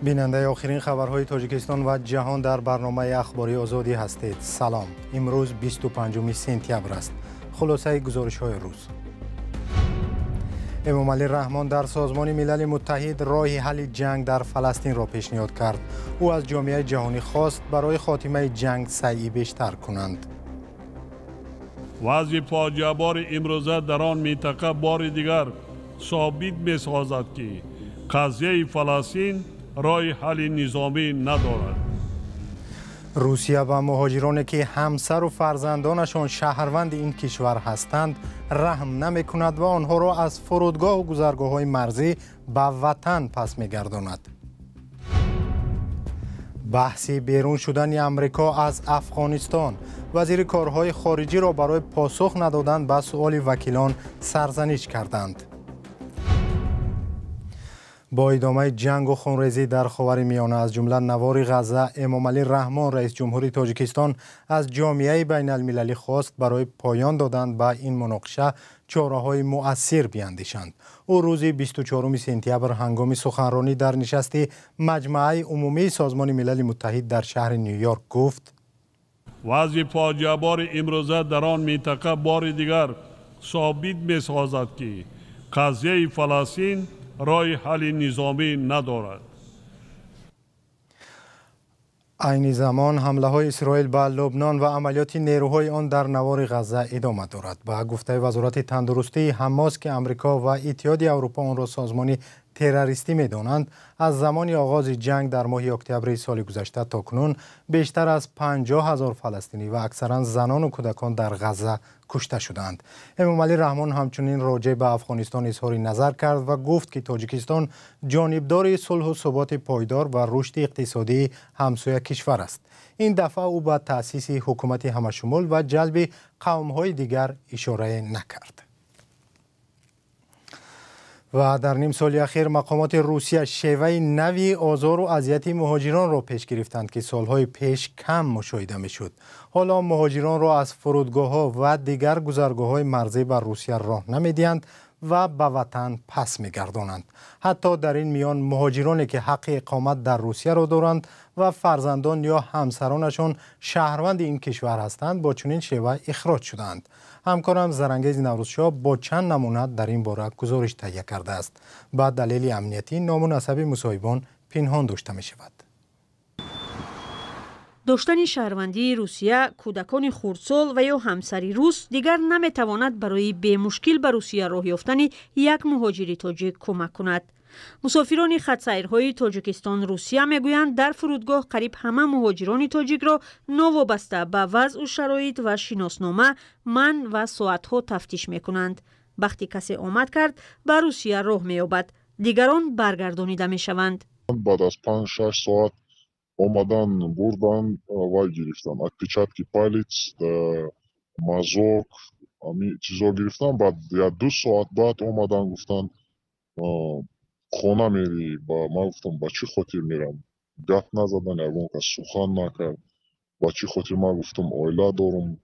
بیننده آخرین خبرهای تاجیکستان و جهان در برنامه اخباری آزادی هستید. سلام. امروز 25 سپتامبر است. خلاصه گزارش‌های روز. امامعلی رحمان در سازمان ملل متحد راه حل جنگ در فلسطین را پیشنهاد کرد. او از جامعه جهانی خواست برای خاتمه جنگ سعی بیشتر کنند. وضع فاجعه‌بار امروزه در آن منطقه بار دیگر ثابت می‌سازد که قضیه فلسطین راه حل نظامی ندارد. روسیه و مهاجرانی که همسر و فرزندانشان شهروند این کشور هستند رحم نمی‌کند و آنها را از فرودگاه و گذرگاه‌های مرزی به وطن پس می‌گرداند. بحث بیرون شدن امریکا از افغانستان. وزیر کارهای خارجی را برای پاسخ ندادن به سؤال وکیلان سرزنش کردند. با ادامه جنگ و خونریزی در خاورمیانه از جمله نوار غزه، امامعلی رحمان رئیس جمهوری تاجیکستان از جامعه بین المللی خواست برای پایان دادن به این مناقشه چاره‌های مؤثر بیاندیشند. او روز 24 سپتامبر هنگام سخنرانی در نشست مجمع عمومی سازمان ملل متحد در شهر نیویورک گفت: وضع فاجعه‌بار امروزه در آن منطقه بار دیگر ثابت می‌سازد که قضیه فلسطین راه حل نظامی ندارد. عین زمان حمله های اسرائیل به لبنان و عملیات نیروهای آن در نوار غزه ادامه دارد. با گفته وزارت تندرستی حماس که امریکا و اتحاد اروپا آن را سازمان تروریستی می‌دانند، از زمان آغاز جنگ در ماه اکتبر سال گذشته تا کنون بیشتر از 50,000 فلسطینی و اکثرا زنان و کودکان در غزه کشته شدند. امامعلی رحمان همچنین راجع به افغانستان اظهار نظر کرد و گفت که تاجیکستان جانبدار صلح و ثبات پایدار و رشد اقتصادی همسایه کشور است. این دفعه او به تأسیس حکومت همشمول و جلب قوم‌های دیگر اشاره نکرد. و در نیم سال اخیر مقامات روسیه شیوه نوی آزار و اذیت مهاجران را پیش گرفتند که سالهای پیش کم مشاهده میشد. حالا مهاجران را از فرودگاه‌ها و دیگر گذرگاه‌های مرزی بر روسیه راه نمیدهند و به وطن پس می‌گردانند. حتی در این میان مهاجرانی که حق اقامت در روسیه را دارند و فرزندان یا همسرانشان شهروند این کشور هستند با چنین شیوه اخراج شدند. همکارم زرنگیز نوروزشاه با چند نمونه در این باره گزارش تهیه کرده است. با دلیل امنیتی نامناسب مصاحبان پنهان داشته می شود. داشتن شهروندی روسیه، کودکان خردسال و یا همسری روس دیگر نمیتواند برای به مشکل به روسیه راه یافتن یک مهاجر تاجیک کمک کند. مسافران خط‌سیرهای تاجیکستان روسیه میگویند در فرودگاه قریب همه مهاجران تاجیک را نوابسته به وضع و شرایط و شناسنامه، من و ساعتها تفتیش میکنند. وقتی کسی آمد کرد به روسیه راه مییابد، دیگران برگردانیده میشوند. بعد از 5-6 ساعت آمدن بردن وای گرفتن отпечатки палец мазок چیزا گرفتن. بعد 2 ساعت بعد آمدن گفتن خانه میری. با من گفتم با چی خاطر میرم؟ گپ نزدن، یگان کس سخن نکرد. با چی خاطر؟ من گفتم عائله دارم،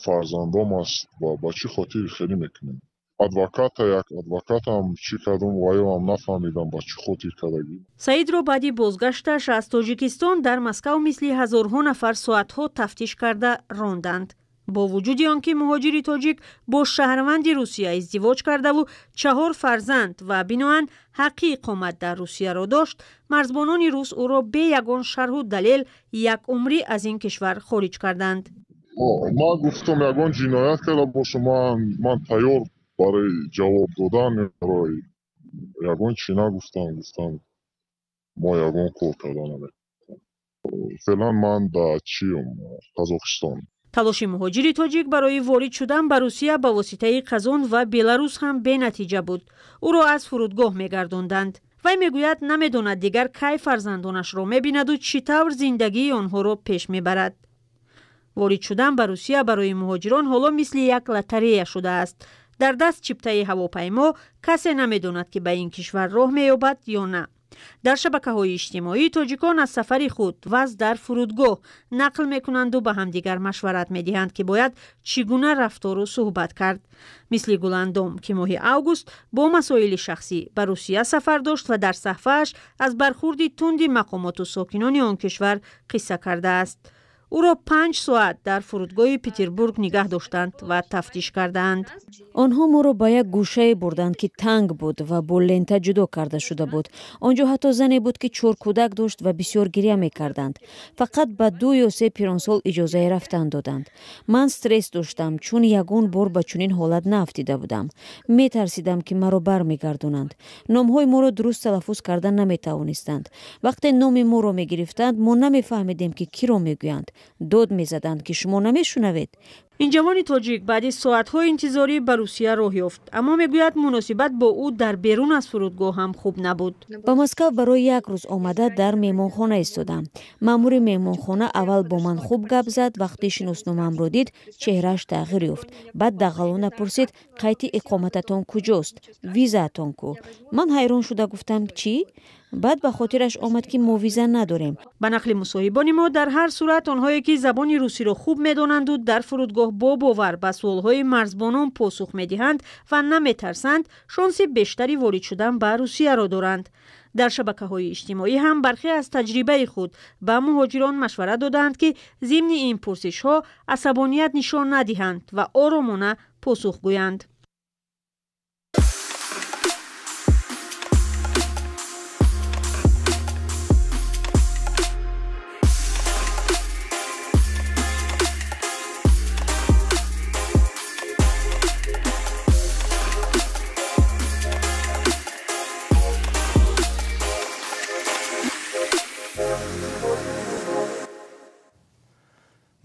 فرزندام است، با چی خاطر خیلی میکنم. ادوکات هم چی کردم وایم هم نفهمیدم با چی خاطر کردگی. سعید را بعدی بازگشتش از تاجیکستان در مسکو مثل هزارها نفر ساعتها تفتیش کرده راندند. با وجود آنکه مهاجر تاجیک با شهروند روسیه ازدواج کرده و 4 فرزند و بنابراین حق اقامت در روسیه را داشت، مرزبانان روس او را به یگان شرح و دلیل یک عمری از این کشور خارج کردند. ما گفتم یگان جنایت کرده باشه، من تیار برای جواب دادن برای یگان چی نگفتم ما یگان کار کردن. فعلا من در قزاقستان. تلاش مهاجر تاجیک برای وارد شدن به روسیه به واسطه قزاق و بلاروس هم بی نتیجه بود. او را از فرودگاه میگرداندند. وی میگوید نمیداند دیگر کی فرزندانش را میبیند و چطور زندگی آنها را پیش میبرد. وارد شدن به روسیه برای مهاجران حالا مثل یک لاتریه شده است. در دست چپته هواپیما کسی نمیداند که به این کشور راه مییابد یا نه. در شبکه‌های اجتماعی تاجیکان از سفر خود و از در فرودگاه نقل میکنند و به همدیگر مشورت میدهند که باید چگونه رفتار و صحبت کرد. مثل گلندام که ماه اوگوست با مسائل شخصی به روسیه سفر داشت و در صفحه‌اش از برخورد تند مقامات و ساکنان آن کشور قصه کرده است. او را 5 ساعت در فرودگاه پتربورگ نگه داشتند و تفتیش کردند. آنها ما را به یک گوشه بردند که تنگ بود و با لنت جدا کرده شده بود. آنجا حتی زنی بود که 4 کودک داشت و بسیار گریه می‌کردند. فقط به 2 یا 3 پیرانسال اجازه رفتن دادند. من استرس داشتم چون یگان بار به چنین حالت نافتیده بودم. می‌ترسیدم که مرا برمیگردونند. نام‌های ما را درست تلفظ کردن نمی‌توانستند. وقتی نام ما را می‌گرفتند ما نمی‌فهمیدیم که کی را می‌گویند. داد می‌زدند که شما نمی‌شنوید. این جوان تاجیک بعد از ساعت‌های انتظاری به روسیه راه یافت، اما میگوید مناسبت با او در بیرون از فرودگاه هم خوب نبود. به مسکو برای 1 روز آمده در مهمانخانه ایستادم. مأمور مهمانخانه اول با من خوب گپ زد. وقتی شناسنامه‌ام را دید چهرهش تغییر یافت. بعد دغلانه پرسید قید اقامتتان کجاست؟ ویزاتان کو؟ من حیران شده گفتم چی؟ بعد به خاطرش آمد که ما ویزا نداریم. به نقل مصاحبان ما در هر صورت آنهایی که زبان روسی را خوب می‌دانند و در فرودگاه با باور به سوال‌های مرزبانان پاسخ می‌دهند و نمی‌ترسند، شانس بیشتری وارد شدن به روسیه را دارند. در شبکه‌های اجتماعی هم برخی از تجربه خود به مهاجران مشورت دادند که ضمن این پرسش‌ها عصبانیت نشان ندهند و آرامانه پاسخ گویند.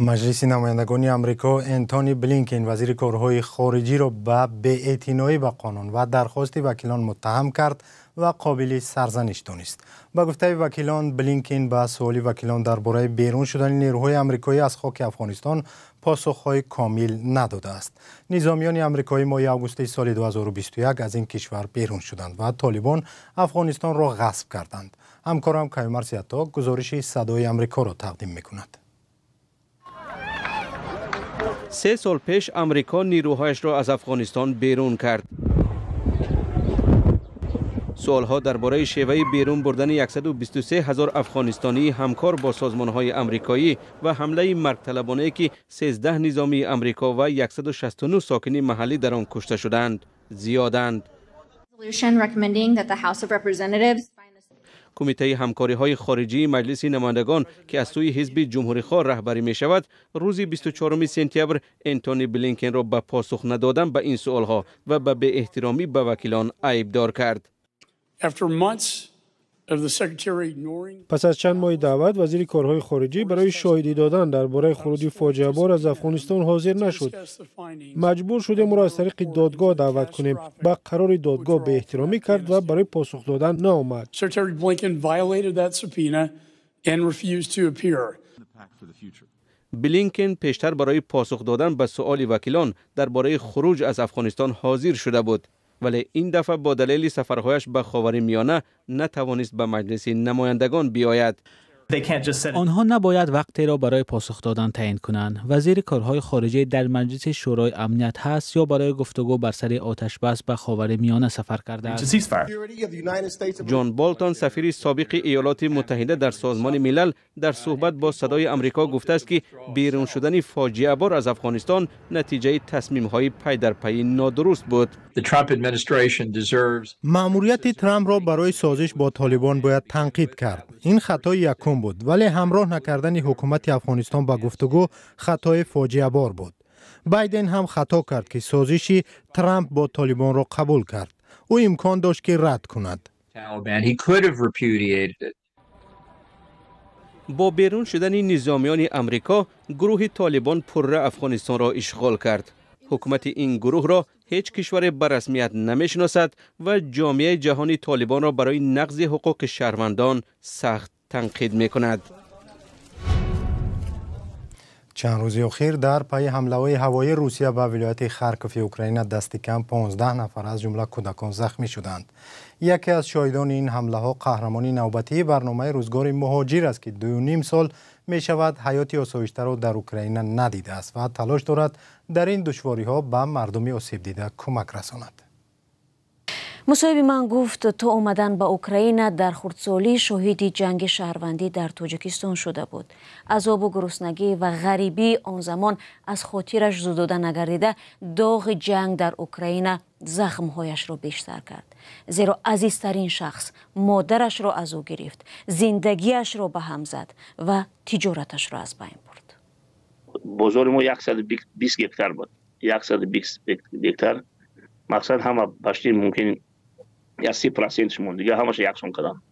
مجلس نمایندگان امریکا انتونی بلینکن وزیر کارهای خارجی را به بی‌اعتنایی به قانون و درخواست وکیلان متهم کرد و قابل سرزنش دانست. با گفته وکیلان بلینکن به سوال وکیلان درباره بیرون شدن نیروهای آمریکایی از خاک افغانستان پاسخهای کامل نداده است. نظامیان آمریکایی ماه آگوست سال 2021 از این کشور بیرون شدند و طالبان افغانستان را غصب کردند. همکارم کیومرث سیاتا گزارش صدای آمریکا را تقدیم می‌کند. 3 سال پیش امریکا نیروهایش را از افغانستان بیرون کرد. سوالها درباره شیوه بیرون بردن 123,000 افغانستانی همکار با سازمان‌های آمریکایی و حمله مرگ‌طلبانه که 13 نظامی آمریکا و 169 ساکن محلی در آن کشته شدند زیادند. کمیته همکاری‌های خارجی مجلس نمایندگان که از سوی حزب جمهوری‌خواه رهبری می‌شود، روز 24 سپتامبر انتونی بلینکن را به پاسخ ندادن به این سوال‌ها و به بی‌احترامی به وکیلان عیبدار کرد. پس از چند ماه دعوت، وزیر کارهای خارجی برای شاهدی دادن درباره خروج فاجعه بار از افغانستان حاضر نشد. مجبور شدیم او را از طریق دادگاه دعوت کنیم. با قرار دادگاه به احترامی کرد و برای پاسخ دادن نآمد. بلینکن پیشتر برای پاسخ دادن به سؤال وکیلان درباره خروج از افغانستان حاضر شده بود، ولی این دفعه با دلیل سفرهایش به خاورمیانه نتوانست به مجلس نمایندگان بیاید. آنها نباید وقتی را برای پاسخ دادن تعیین کنند. وزیر کارهای خارجه در مجلس شورای امنیت هست یا برای گفتگو بر سر آتش بس به خاورمیانه سفر کرده است. جان بولتون سفیر سابق ایالات متحده در سازمان ملل در صحبت با صدای آمریکا گفته است که بیرون شدن فاجعه بار از افغانستان نتیجه تصمیم‌های پی در پی نادرست بود. مأموریت ترامپ را برای سازش با طالبان باید تنقید کرد. این خطای یکم بود، ولی همراه نکردن حکومت افغانستان با گفتگو خطای فاجعه بار بود. بایدن هم خطا کرد که سازش ترامپ با طالبان را قبول کرد. او امکان داشت که رد کند. با بیرون شدن نظامیان امریکا، گروه طالبان پره افغانستان را اشغال کرد. حکومت این گروه را هیچ کشور به رسمیت نمیشناسد و جامعه جهانی طالبان را برای نقض حقوق شهروندان سخت تنقید میکند. چند روز اخیر در پی حمله‌های هوایی روسیه به ولایت خارکوف اوکراین دست کم 15 نفر از جمله کودکان زخمی شدند. یکی از شاهدان این حمله‌ها قهرمانی نوبتی برنامه روزگار مهاجر است که 2.5 سال می شود حیات آسایش‌تر را در اوکراین ندیده است و تلاش دارد در این دشواری‌ها به مردم آسیب دیده کمک رساند. مصاحب من گفت تا اومدن به اوکراین در خردسالی شاهد جنگ شهروندی در تاجیکستان شده بود. عذاب و گرسنگی و غریبی آن زمان از خاطرش زدوده نگردیده داغ جنگ در اوکراین زخمهایش را بیشتر کرد. زیرا عزیزترین شخص مادرش را از او گرفت، زندگیش را به هم زد و تجارتش را از بین برد. بازار ما 120 هکتار بود. 120 هکتار مقصد همه باشتی ممکن 30% مون دیگه همش یکسان کردن.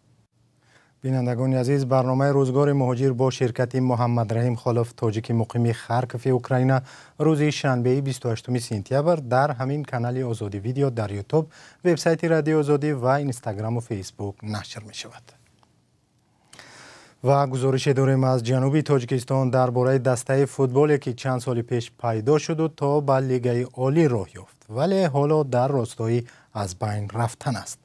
بینندگان عزیز، برنامه روزگار مهاجر با شرکت محمد رحیم خالف تاجیک مقیم خارکوف اوکراین روز شنبه 28 سپتامبر در همین کانال آزادی ویدیو در یوتیوب، وبسایت رادیو آزادی و اینستاگرام و فیسبوک نشر می شود. و گزارش داریم از جنوبی تاجیکستان درباره دسته فوتبالی که چند سال پیش پیدا شد و تا به لیگ عالی راه یافت ولی حالا در راستای از بین رفتن است.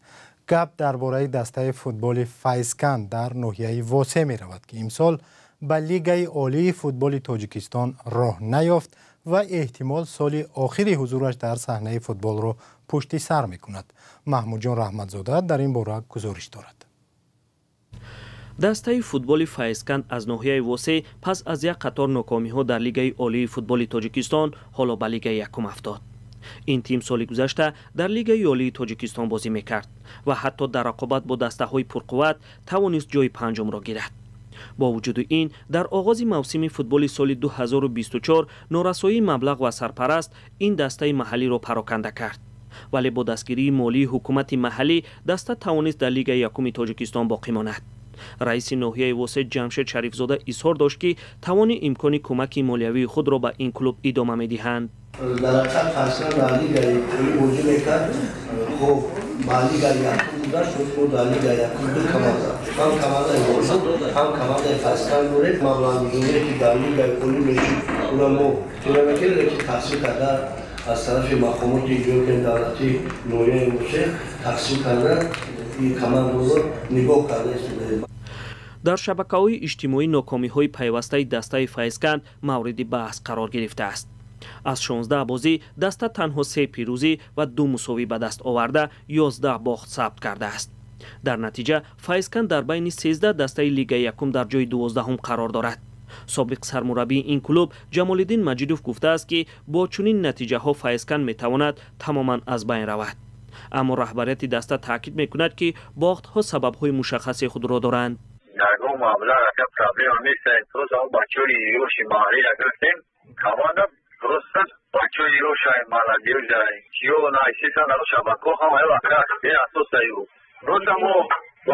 گپ درباره دسته فوتبال فایزکند در ناحیه واسه می رود که امسال به لیگ عالی فوتبال تاجیکستان راه نیافت و احتمال سال آخری حضورش در صحنه فوتبال را پشت سر می کند. محمود جان رحمتزاده در این باره گزارش دارد. دسته فوتبال فایزکند از ناحیه واسه پس از یک قطار ناکامی‌ها در لیگ عالی فوتبال تاجیکستان حالا به لیگ یکم افتاد. این تیم سال گذشته در لیگ عالی تاجیکستان بازی میکرد و حتی در رقابت با دسته‌های پرقوت توانست جای پنجم را گیرد. با وجود این در آغاز موسم فوتبال سال 2024 نارسایی مبلغ و سرپرست این دسته محلی را پراکنده کرد. ولی با دستگیری مالی حکومت محلی دسته توانست در لیگ یکم تاجیکستان باقی ماند. رئیس ناحیه واسه جمشید شریفزاده اظهار داشت که توان امکان کمک مالیوی خود را به این کلوب ادامه می‌دهند. در حقیقت فصل در لیگ یکم بازی می‌کرد. خب با لیگ یکم داشت و در لیگ یکم دو کمال داشت. هم کمال بود، هم کمال فصل بود. مبلغ که در لیگ یکم می‌شد. اونم تیم‌ملی که تحصیل کرده از طرف مقامات جمهوری دولتی ناحیه واسه تحصیل کرده. در شبکه‌های اجتماعی ناکامی‌های پیوسته دسته فایزکند مورد بحث قرار گرفته است. از 16 بازی دسته تنها 3 پیروزی و 2 مساوی به دست آورده 11 باخت ثبت کرده است. در نتیجه فایزکند در بین 13 دسته لیگ یکم در جای 12 قرار دارد. سابق سرمربی این کلوب جمال‌الدین مجیدوف گفته است که با چنین نتیجه‌ها فایزکند می‌تواند تماما از بین رود. اما رهبریت دسته تاکید میکند که باخت‌ها سبب‌های مشخص خود را دارند. در اون معامله که پرابلم نیست. روز اون بچه‌ی روش مالی گرفتیم. کاملا درست بچه‌ی روش مالی داره. کیو نایسیسان رو شبکه هم وقت به اساس ایو. روز ما و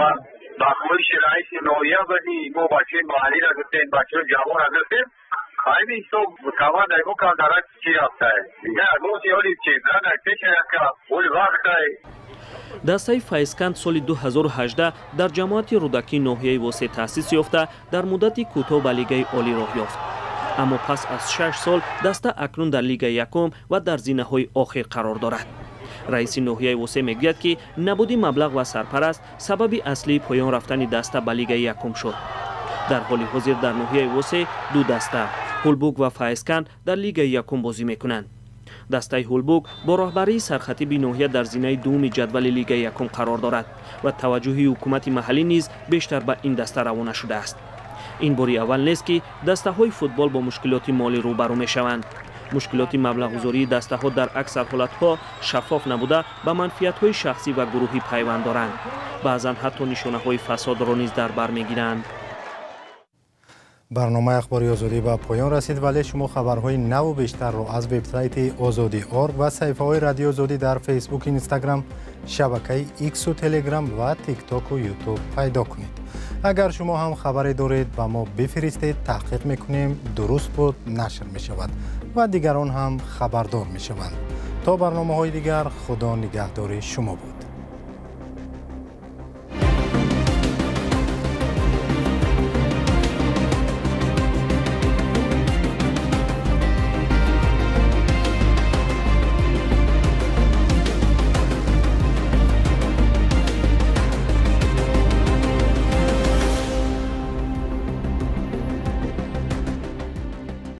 باخویش رئیس نویا بدی مو بچه‌ی مالی گرفتیم بچه‌ی جوان گرفتیم. خیلی تو کاملا ایو کار داره چی هسته. نه روزی ولی چیز نه تیشه که اون وقت دسته فایزکند سال 2018 در جماعت رودکی ناحیه واسه تأسیس یافته در مدت کوتاه به لیگ عالی راه یافت. اما پس از 6 سال دسته اکنون در لیگ یکم و در زینه‌های آخر قرار دارد. رئیس ناحیه واسه میگوید که نبودی مبلغ و سرپرست سبب اصلی پایان رفتن دسته به لیگ یکم شد. در حال حاضر در ناحیه واسه 2 دسته هولبوک و فایزکند در لیگ یکم بازی میکنند. دسته هولبوک با راهبری سرخطیب ناحیه در زینه دوم جدول لیگ یکم قرار دارد و توجه حکومت محلی نیز بیشتر به این دسته روانه شده است. این باری اول نیست که دسته های فوتبال با مشکلات مالی روبرو می شوند. مشکلات مبلغ گذاری دسته ها در اکثر حالت ها شفاف نبوده به منفعت های شخصی و گروهی پیوند دارند. بعضا حتی نشانه های فساد را نیز در بر می گیرند. برنامه اخباری آزادی به پایان رسید ولی شما خبرهای نو و بیشتر را از وبسایت آزادی .org و صفحه های رادیو آزادی در فیسبوک، اینستاگرام، شبکه ایکس و تلگرام و تیک تاک و یوتیوب پیدا کنید. اگر شما هم خبری دارید با ما بفرستید، تحقیق میکنیم درست بود نشر می شود و دیگران هم خبردار می شوند. تا برنامه های دیگر خدا نگهدار شما بود.